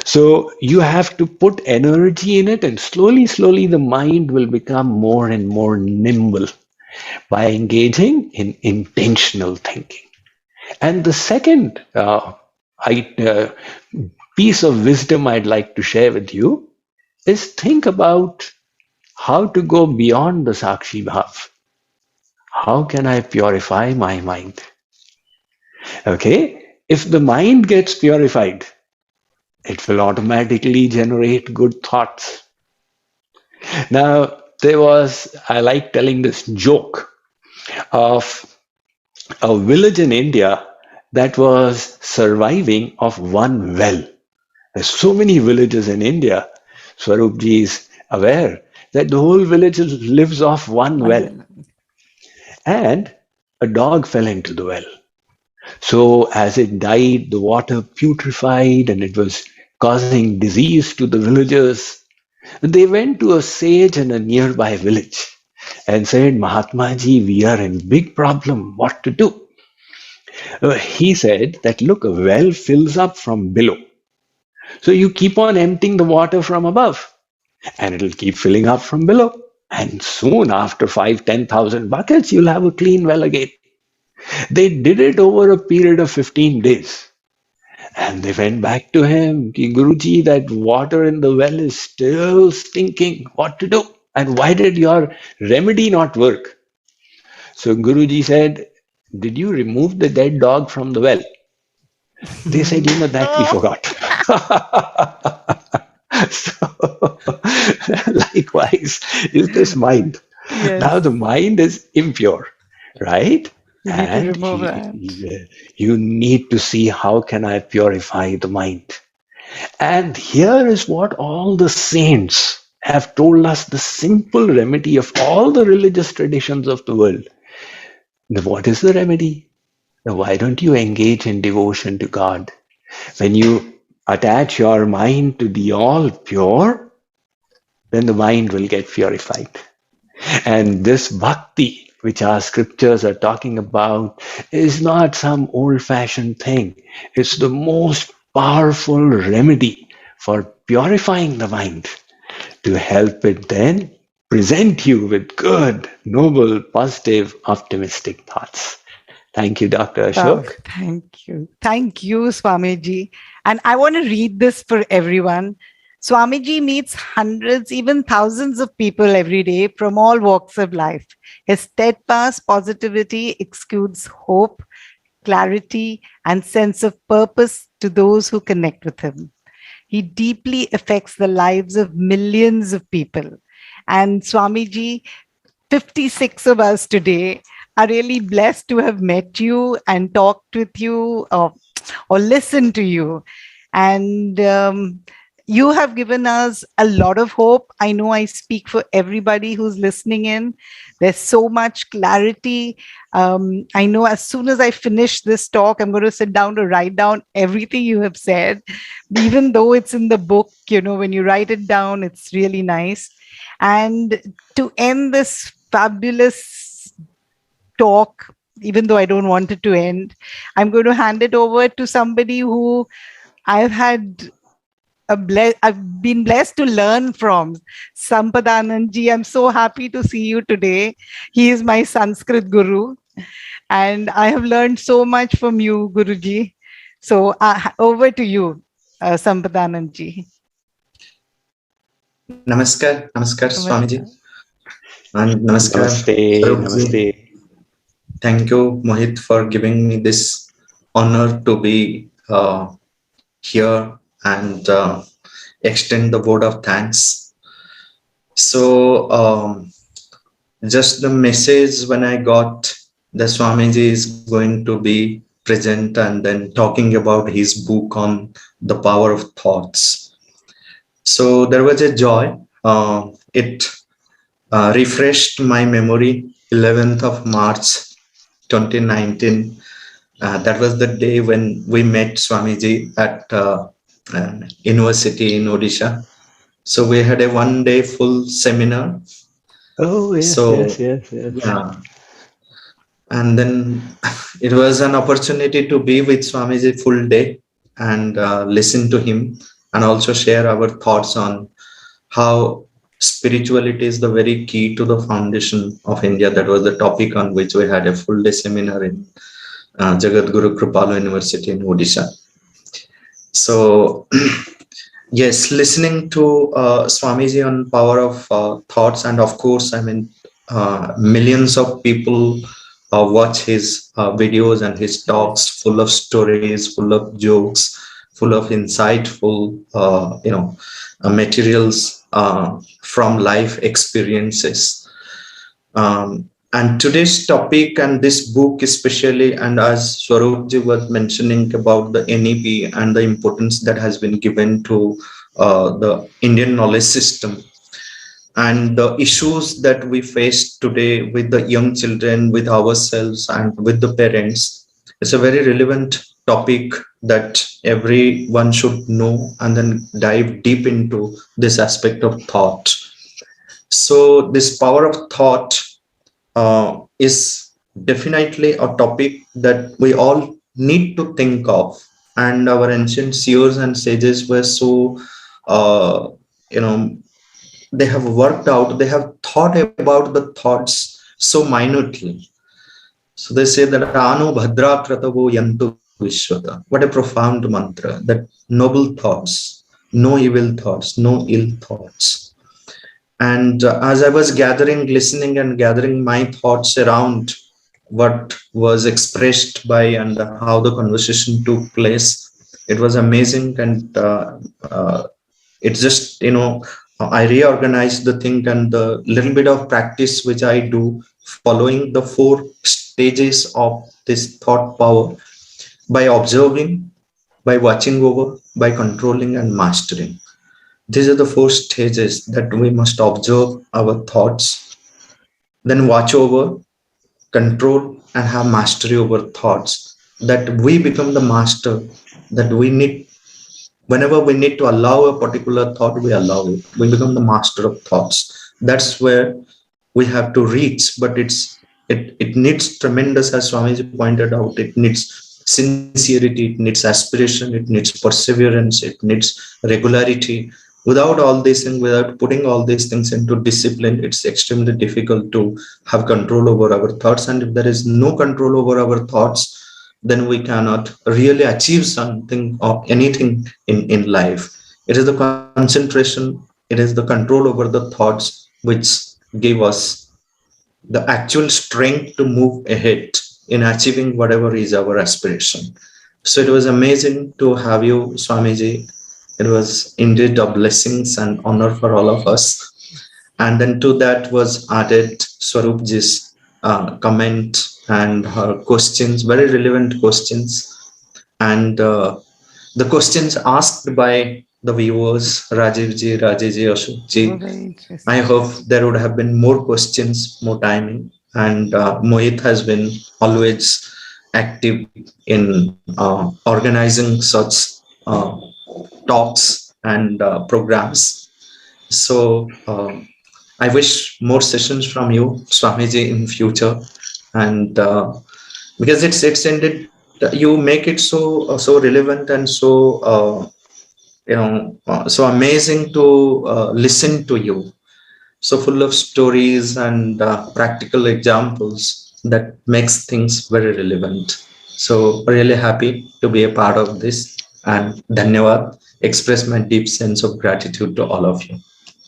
So you have to put energy in it, and slowly, slowly, the mind will become more and more nimble by engaging in intentional thinking. And the second piece of wisdom I'd like to share with you is think about how to go beyond the Sakshi Bhav. How can I purify my mind? Okay, if the mind gets purified, it will automatically generate good thoughts. Now, I like telling this joke of a village in India that was surviving of one well. There's so many villages in India. Swaroop Ji is aware that the whole village lives off one well. And a dog fell into the well. So as it died, the water putrefied and it was causing disease to the villagers. They went to a sage in a nearby village and said, Mahatma Ji, we are in big problem. What to do? He said that, look, a well fills up from below. So you keep on emptying the water from above and it'll keep filling up from below. And soon after 5,000-10,000 buckets, you'll have a clean well again. They did it over a period of 15 days. And they went back to him, Guruji, that water in the well is still stinking. What to do? And why did your remedy not work? So Guruji said, did you remove the dead dog from the well? They said, that we forgot. So, likewise, is this mind. Yes. Now the mind is impure, right? You need to remove that. You need to see how can I purify the mind. And here is what all the saints have told us, the simple remedy of all the religious traditions of the world. Now, what is the remedy? Now, why don't you engage in devotion to God? When you attach your mind to the all pure, then the mind will get purified. And this bhakti, which our scriptures are talking about, is not some old-fashioned thing. It's the most powerful remedy for purifying the mind, to help it then present you with good, noble, positive, optimistic thoughts. Thank you, Dr. Ashok. Thank you. Thank you, Swamiji. And I want to read this for everyone. Swamiji meets hundreds, even thousands of people every day from all walks of life. His steadfast positivity exudes hope, clarity, and sense of purpose to those who connect with him. He deeply affects the lives of millions of people. And Swamiji, 56 of us today are really blessed to have met you and talked with you or listened to you. And you have given us a lot of hope. I know I speak for everybody who's listening in. There's so much clarity. I know as soon as I finish this talk, I'm going to sit down to write down everything you have said. Even though it's in the book, when you write it down, it's really nice. And to end this fabulous talk, even though I don't want it to end, I'm going to hand it over to somebody who I've been blessed to learn from, Sampadanand Ji. I'm so happy to see you today. He is my Sanskrit guru, and I have learned so much from you, Guruji. So over to you, Sampadanand Ji. Namaskar, Swamiji. And namaskar. Namaste. Thank you, Mohit, for giving me this honor to be here and extend the word of thanks. So just the message when I got the Swamiji is going to be present and then talking about his book on the power of thoughts. So there was a joy. It refreshed my memory. 11th of March 2019. That was the day when we met Swamiji at university in Odisha. So we had a one-day full seminar. Oh, yes, so, yes. Yeah. And then it was an opportunity to be with Swamiji full day and listen to him and also share our thoughts on how spirituality is the very key to the foundation of India. That was the topic on which we had a full day seminar in Jagadguru Kripala University in Odisha. So yes, listening to Swamiji on power of thoughts, and of course, millions of people watch his videos and his talks, full of stories, full of jokes, full of insightful, materials from life experiences. And today's topic and this book especially, and as Swaroop Ji was mentioning about the NEP and the importance that has been given to the Indian knowledge system and the issues that we face today with the young children, with ourselves and with the parents, it's a very relevant topic that everyone should know and then dive deep into this aspect of thought. So this power of thought is definitely a topic that we all need to think of. And our ancient seers and sages were so, you know, they have worked out, they have thought about the thoughts so minutely. So they say that Anu Bhadra Kratavo Yantu Vishwata. What a profound mantra, that noble thoughts, no evil thoughts, no ill thoughts. And as I was listening and gathering my thoughts around what was expressed by and how the conversation took place, it was amazing. And it's just, I reorganized the thing, and the little bit of practice which I do following the 4 stages of this thought power, by observing, by watching over, by controlling and mastering. These are the 4 stages that we must observe our thoughts, then watch over, control, and have mastery over thoughts, that we become the master, that we need. Whenever we need to allow a particular thought, we allow it. We become the master of thoughts. That's where we have to reach, but it needs tremendous, as Swamiji pointed out, it needs sincerity, it needs aspiration, it needs perseverance, it needs regularity. Without all these things, without putting all these things into discipline, it's extremely difficult to have control over our thoughts. And if there is no control over our thoughts, then we cannot really achieve something or anything in life. It is the concentration, it is the control over the thoughts which give us the actual strength to move ahead in achieving whatever is our aspiration. So it was amazing to have you, Swamiji. It was indeed a blessings and honor for all of us. And then to that was added Swaroop Ji's comment and her questions, very relevant questions. And the questions asked by the viewers, Rajiv Ji, Rajesh Ji, Ashok Ji. I hope there would have been more questions, more timing. And Mohit has been always active in organizing such talks and programs. So I wish more sessions from you, Swamiji, in future. And because it's ended, you make it so relevant and so so amazing to listen to you. So full of stories and practical examples that makes things very relevant. So really happy to be a part of this, and dhanyavad. Express my deep sense of gratitude to all of you.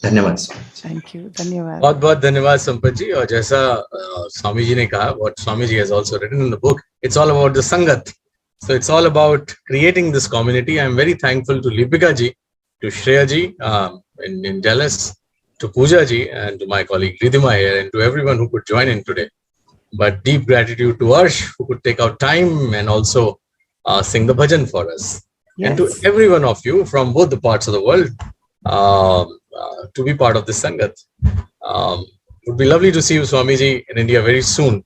धन्यवाद. Thank you. धन्यवाद. बहुत धन्यवाद संपत जी. और जैसा स्वामी जी ने कहा, what Swamiji has also written in the book, it's all about the sangat. So it's all about creating this community. I'm very thankful to Lipika ji, to Shreya ji in Dallas, to Pooja ji, and to my colleague Ridhima here, and to everyone who could join in today. But deep gratitude to Arsh, who could take out time and also sing the bhajan for us. Yes. And to every one of you from both the parts of the world to be part of this Sangat. It would be lovely to see you, Swamiji, in India very soon.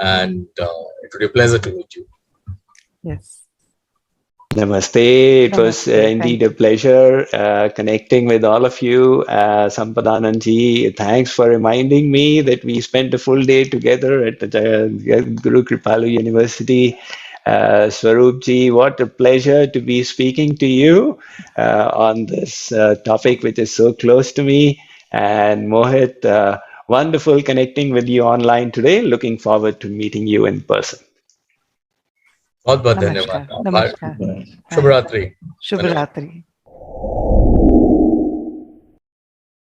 And it would be a pleasure to meet you. Yes. Namaste. It was indeed a pleasure connecting with all of you. Sampadanand Ji, thanks for reminding me that we spent a full day together at the Guru Kripalu University. Swaroop Ji, what a pleasure to be speaking to you on this topic which is so close to me. And Mohit, wonderful connecting with you online today. Looking forward to meeting you in person. बहुत धन्यवाद. नमस्कार. शुभ रात्रि. शुभ रात्रि.